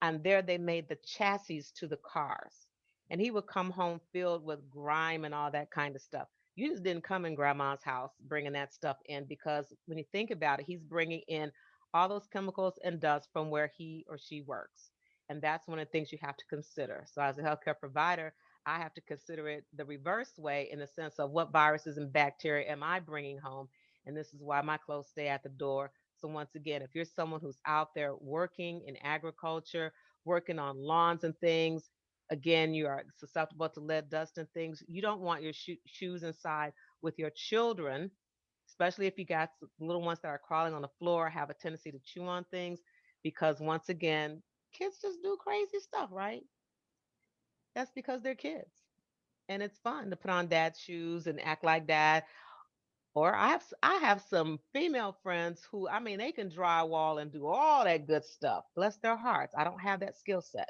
and there they made the chassis to the cars. And he would come home filled with grime and all that kind of stuff. You just didn't come in grandma's house bringing that stuff in, because when you think about it, he's bringing in all those chemicals and dust from where he or she works. And that's one of the things you have to consider. So, as a healthcare provider, I have to consider it the reverse way, in the sense of what viruses and bacteria am I bringing home? And this is why my clothes stay at the door. So, once again, if you're someone who's out there working in agriculture, working on lawns and things, again, you are susceptible to lead dust and things. You don't want your shoes inside with your children, especially if you got little ones that are crawling on the floor, have a tendency to chew on things, because once again, kids just do crazy stuff, right? That's because they're kids. And it's fun to put on dad's shoes and act like dad. Or I have some female friends who, I mean, they can drywall and do all that good stuff. Bless their hearts. I don't have that skill set.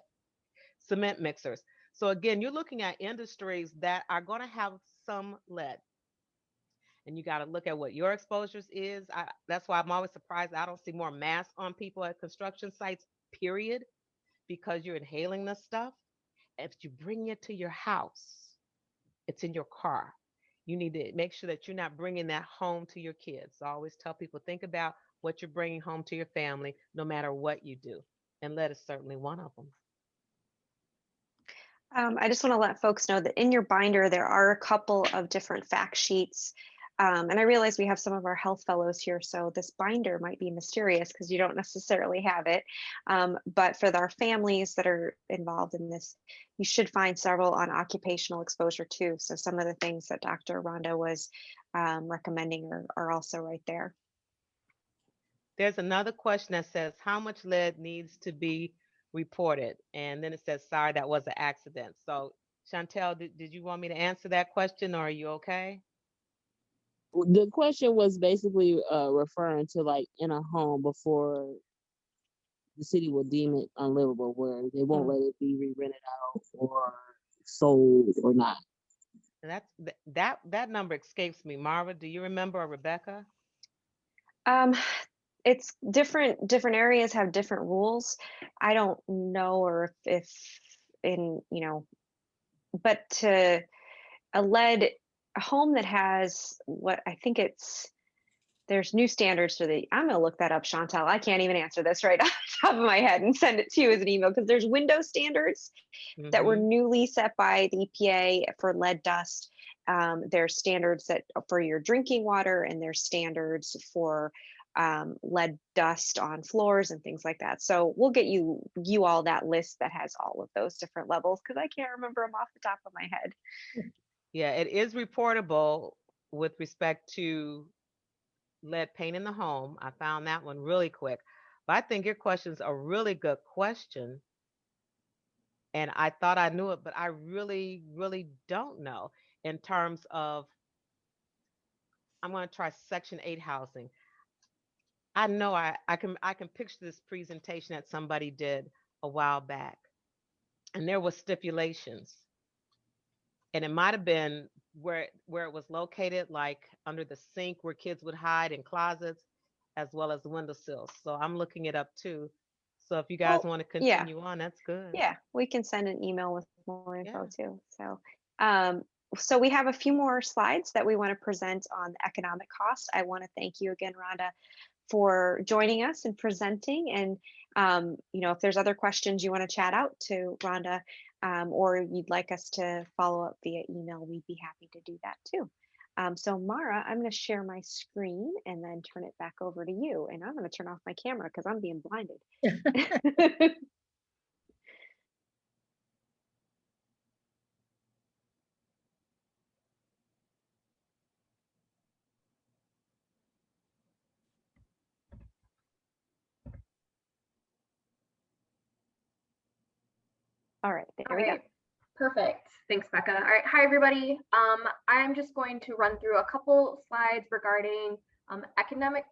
Cement mixers. So again, you're looking at industries that are going to have some lead, and you got to look at what your exposures is. That's why I'm always surprised I don't see more masks on people at construction sites. Period, because you're inhaling this stuff. If you bring it to your house, it's in your car. You need to make sure that you're not bringing that home to your kids. So I always tell people, think about what you're bringing home to your family, no matter what you do. And lead is certainly one of them. I just want to let folks know that in your binder, there are a couple of different fact sheets. And I realize we have some of our health fellows here, so this binder might be mysterious because you don't necessarily have it. But for our families that are involved in this, you should find several on occupational exposure too. So some of the things that Dr. Rhonda was recommending are also right there. There's another question that says, how much lead needs to be reported? And then it says, sorry, that was an accident. So Chantel, did you want me to answer that question, or are you okay? The question was basically referring to like in a home before the city will deem it unlivable, where they won't let it be re-rented out or sold or not. And that number escapes me. Marva, do you remember, or Rebecca? It's different areas have different rules. I don't know, or if in, but to a home that has what I think there's new standards for I'm going to look that up, Chantal. I can't even answer this right off the top of my head and send it to you as an email, because there's window standards that were newly set by the EPA for lead dust. There's standards that for your drinking water, and there's standards for lead dust on floors and things like that. So we'll get you all that list that has all of those different levels, because I can't remember them off the top of my head. Yeah, it is reportable with respect to lead paint in the home. I found that one really quick. But I think your question's a really good question. And I thought I knew it, but I really, really don't know in terms of, I'm going to try Section 8 housing. I know I can picture this presentation that somebody did a while back, and there was stipulations, and it might have been where it was located, like under the sink where kids would hide in closets, as well as the windowsills. So I'm looking it up too. So if you guys want to continue on, that's good. Yeah, we can send an email with more info too. So we have a few more slides that we want to present on the economic cost. I want to thank you again, Rhonda, for joining us and presenting. And if there's other questions you want to chat out to Rhonda, or you'd like us to follow up via email, we'd be happy to do that too. So Mara, I'm going to share my screen and then turn it back over to you. And I'm going to turn off my camera because I'm being blinded. All right, there we go. Perfect. Thanks, Becca. All right, hi everybody. I'm just going to run through a couple slides regarding economic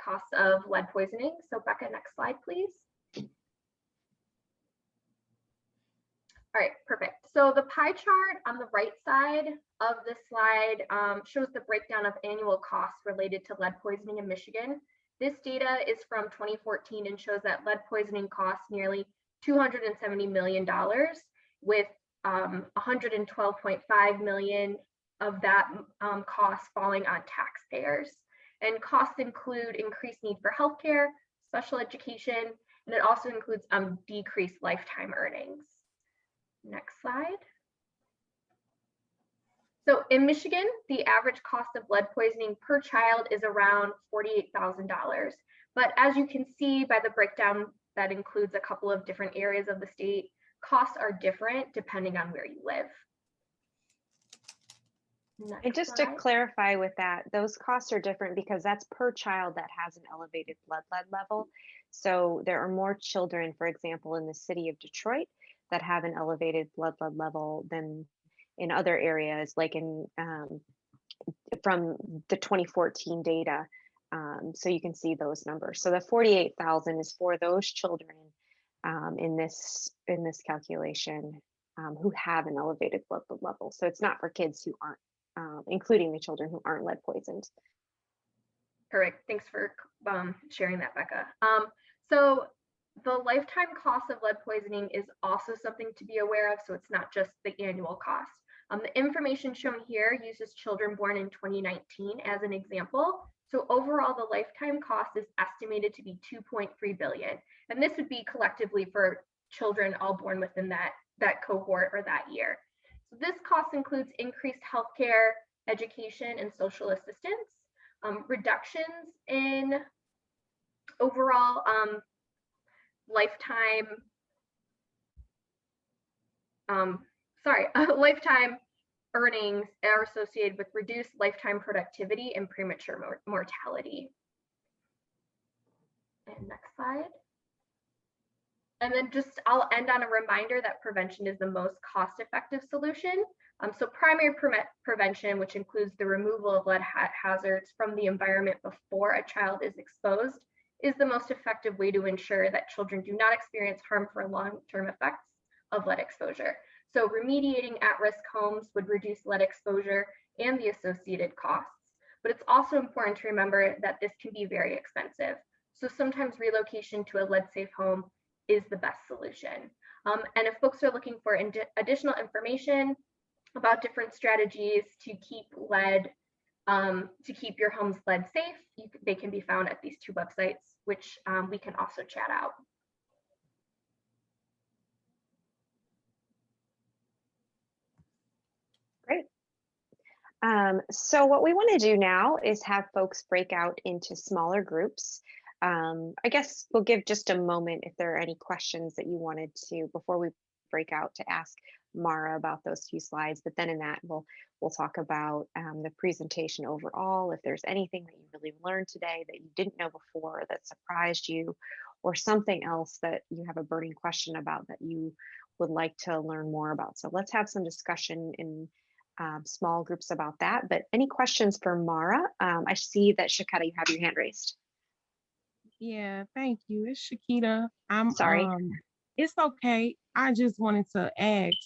costs of lead poisoning. So Becca, next slide, please. All right, perfect. So the pie chart on the right side of this slide shows the breakdown of annual costs related to lead poisoning in Michigan. This data is from 2014 and shows that lead poisoning costs nearly $270 million, with 112.5 million of that cost falling on taxpayers. And costs include increased need for healthcare, special education, and it also includes decreased lifetime earnings. Next slide. So in Michigan, the average cost of lead poisoning per child is around $48,000. But as you can see by the breakdown, that includes a couple of different areas of the state. Costs are different depending on where you live. Next and just slide. to clarify with that, those costs are different because that's per child that has an elevated blood lead level. So there are more children, for example, in the city of Detroit that have an elevated blood lead level than in other areas, like in from the 2014 data. So you can see those numbers. So the 48,000 is for those children in this calculation who have an elevated blood lead level. So it's not for kids who aren't, including the children who aren't lead poisoned. Correct. Thanks for sharing that, Becca. So the lifetime cost of lead poisoning is also something to be aware of. So it's not just the annual cost. The information shown here uses children born in 2019 as an example. So overall, the lifetime cost is estimated to be $2.3 billion. And this would be collectively for children all born within that that cohort or that year. So this cost includes increased healthcare, education, and social assistance, reductions in overall lifetime lifetime earnings are associated with reduced lifetime productivity and premature mortality. And next slide. And then I'll end on a reminder that prevention is the most cost-effective solution. So primary prevention, which includes the removal of lead hazards from the environment before a child is exposed, is the most effective way to ensure that children do not experience harmful long-term effects of lead exposure. So remediating at-risk homes would reduce lead exposure and the associated costs. But it's also important to remember that this can be very expensive. So sometimes relocation to a lead-safe home is the best solution. And if folks are looking for additional information about different strategies to keep your homes lead safe, they can be found at these two websites, which we can also chat out. Great. So what we want to do now is have folks break out into smaller groups. I guess we'll give just a moment if there are any questions that you wanted to, before we break out, to ask Mara about those few slides. But then in that, we'll talk about the presentation overall, if there's anything that you really learned today that you didn't know before that surprised you, or something else that you have a burning question about that you would like to learn more about. So let's have some discussion in small groups about that. But any questions for Mara? I see that Shaketa, you have your hand raised. Yeah, thank you. It's Shakita. I'm sorry. It's okay. I just wanted to ask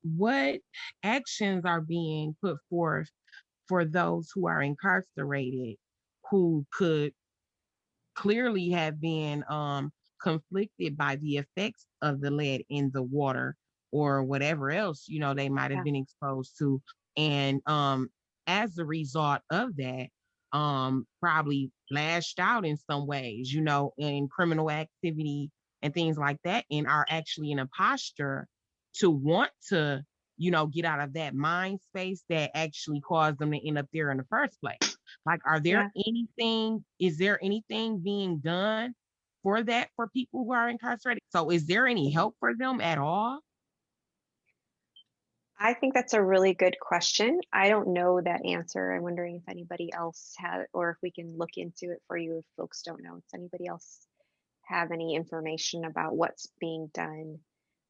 what actions are being put forth for those who are incarcerated who could clearly have been conflicted by the effects of the lead in the water or whatever else, they might have been exposed to. And as a result of that, probably lashed out in some ways, in criminal activity and things like that, and are actually in a posture to want to, get out of that mind space that actually caused them to end up there in the first place. Like, is there anything being done for that, for people who are incarcerated? So is there any help for them at all? I think that's a really good question. I don't know that answer. I'm wondering if anybody else had, or if we can look into it for you if folks don't know. Does anybody else have any information about what's being done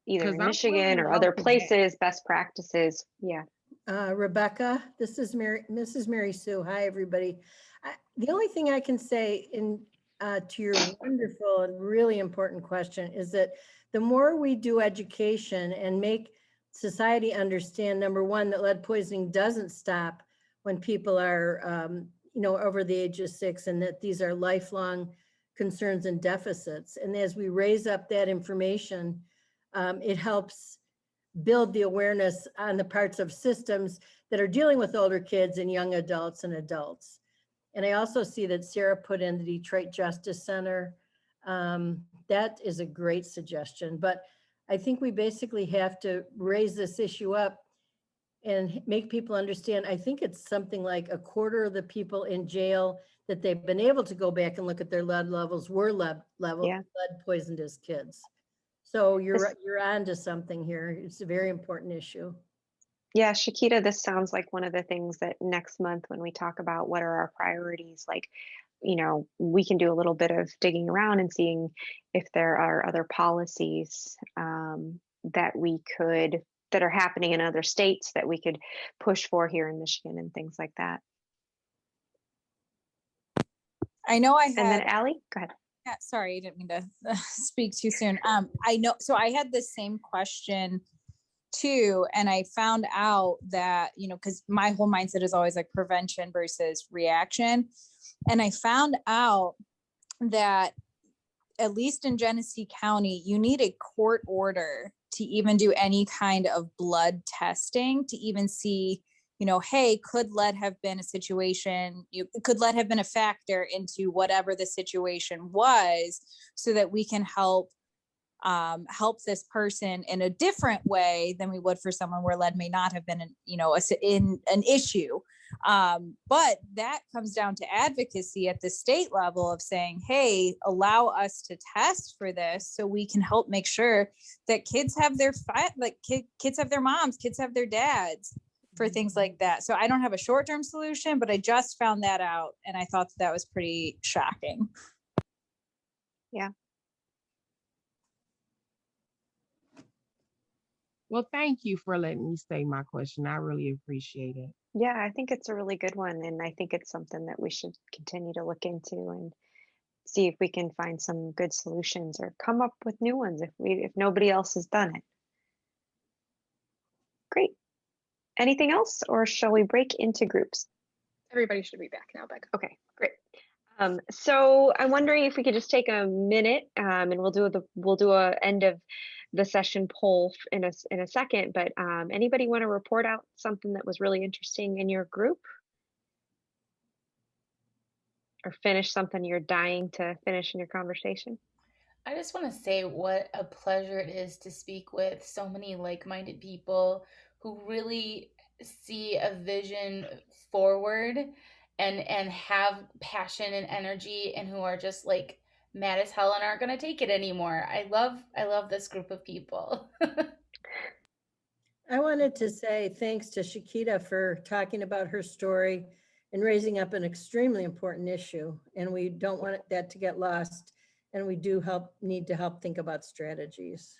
either in Michigan or other places, best practices? Yeah. Rebecca, this is Mrs. Mary Sue. Hi, everybody. The only thing I can say to your wonderful and really important question is that the more we do education and make society understand, number one, that lead poisoning doesn't stop when people are, over the age of 6, and that these are lifelong concerns and deficits. And as we raise up that information, it helps build the awareness on the parts of systems that are dealing with older kids and young adults and adults. And I also see that Sarah put in the Detroit Justice Center. That is a great suggestion, but I think we basically have to raise this issue up and make people understand. I think it's something like a quarter of the people in jail that they've been able to go back and look at their lead levels were lead poisoned as kids. So you're on to something here. It's a very important issue. Yeah, Shakita, this sounds like one of the things that next month when we talk about what are our priorities, like, we can do a little bit of digging around and seeing if there are other policies that are happening in other states that we could push for here in Michigan and things like that. I know I had. And then Allie, go ahead. Yeah, sorry, I didn't mean to speak too soon. I know, so I had the same question too, and I found out that, because my whole mindset is always like prevention versus reaction. And I found out that at least in Genesee County, you need a court order to even do any kind of blood testing to even see, hey, could lead have been a situation, could lead have been a factor into whatever the situation was, so that we can help help this person in a different way than we would for someone where lead may not have been, in an issue. But that comes down to advocacy at the state level of saying, hey, allow us to test for this so we can help make sure that kids have their kids have their moms, kids have their dads for things like that. So I don't have a short-term solution, but I just found that out and I thought that was pretty shocking. Yeah. Well, thank you for letting me state my question. I really appreciate it. Yeah, I think it's a really good one. And I think it's something that we should continue to look into and see if we can find some good solutions or come up with new ones if nobody else has done it. Great. Anything else, or shall we break into groups? Everybody should be back now, Becca. Okay, great. So I'm wondering if we could just take a minute, and we'll do a end of the session poll in a second. But anybody want to report out something that was really interesting in your group, or finish something you're dying to finish in your conversation? I just want to say what a pleasure it is to speak with so many like-minded people who really see a vision forward and have passion and energy, and who are just like mad as hell and aren't going to take it anymore. I love this group of people. I wanted to say thanks to Shakita for talking about her story and raising up an extremely important issue. And we don't want that to get lost. And we do need to help think about strategies.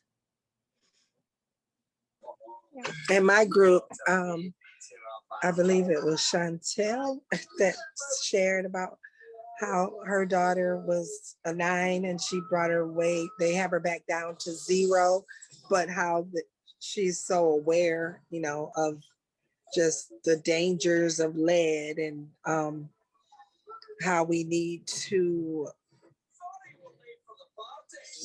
In my group, I believe it was Chantel that shared about how her daughter was a 9 and she brought her weight. They have her back down to 0, but how she's so aware, of just the dangers of lead, and how we need to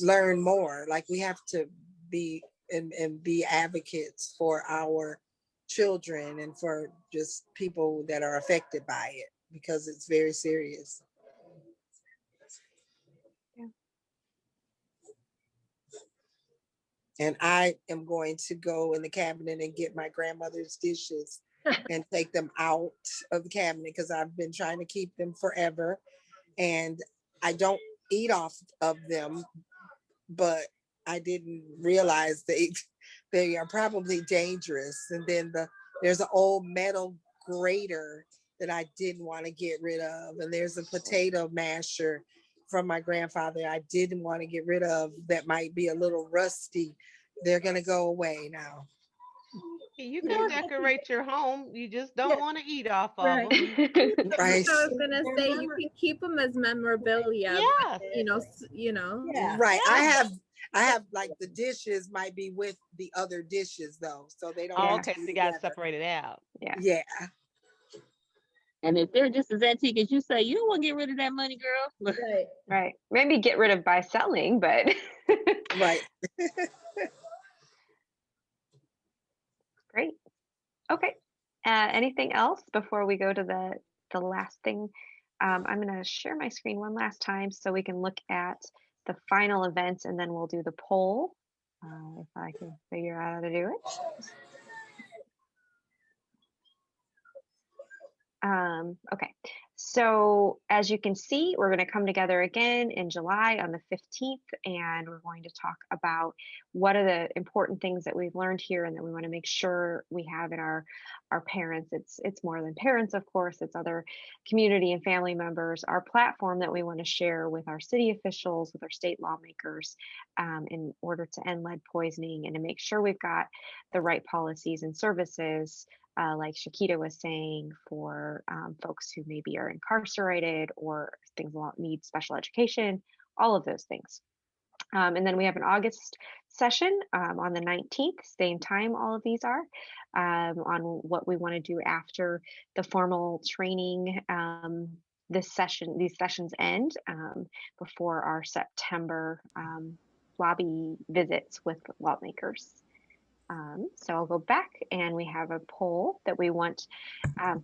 learn more. Like, we have to be and be advocates for our children and for just people that are affected by it, because it's very serious. Yeah. And I am going to go in the cabinet and get my grandmother's dishes and take them out of the cabinet, because I've been trying to keep them forever. And I don't eat off of them, but I didn't realize they are probably dangerous. And then there's an old metal grater that I didn't want to get rid of. And there's a potato masher from my grandfather I didn't want to get rid of that might be a little rusty. They're going to go away now. You can decorate your home. You just don't want to eat off of them. Right. I was gonna say you can keep them as memorabilia. Yes. Yeah. Right. I have like the dishes might be with the other dishes though, so they don't. Oh, okay, so you got to separate it out. Yeah. Yeah. And if they're just as antique as you say, you don't want to get rid of that money, girl. Right. Right. Maybe get rid of by selling, but Right. Great. Okay. Anything else before we go to the last thing? I'm going to share my screen one last time so we can look at the final events, and then we'll do the poll if I can figure out how to do it. Okay, so as you can see, we're going to come together again in July on the 15th, and we're going to talk about what are the important things that we've learned here and that we want to make sure we have in our parents. It's more than parents, of course, it's other community and family members, our platform that we want to share with our city officials, with our state lawmakers, in order to end lead poisoning and to make sure we've got the right policies and services, like Shakita was saying, for folks who maybe are incarcerated or things need special education, all of those things. And then we have an August session on the 19th, same time all of these are, on what we want to do after the formal training. These sessions end before our September lobby visits with lawmakers. So I'll go back, and we have a poll that we want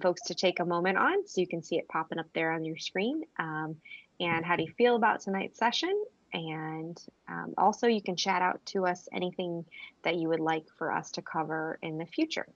folks to take a moment on, so you can see it popping up there on your screen. And how do you feel about tonight's session? And also you can chat out to us anything that you would like for us to cover in the future.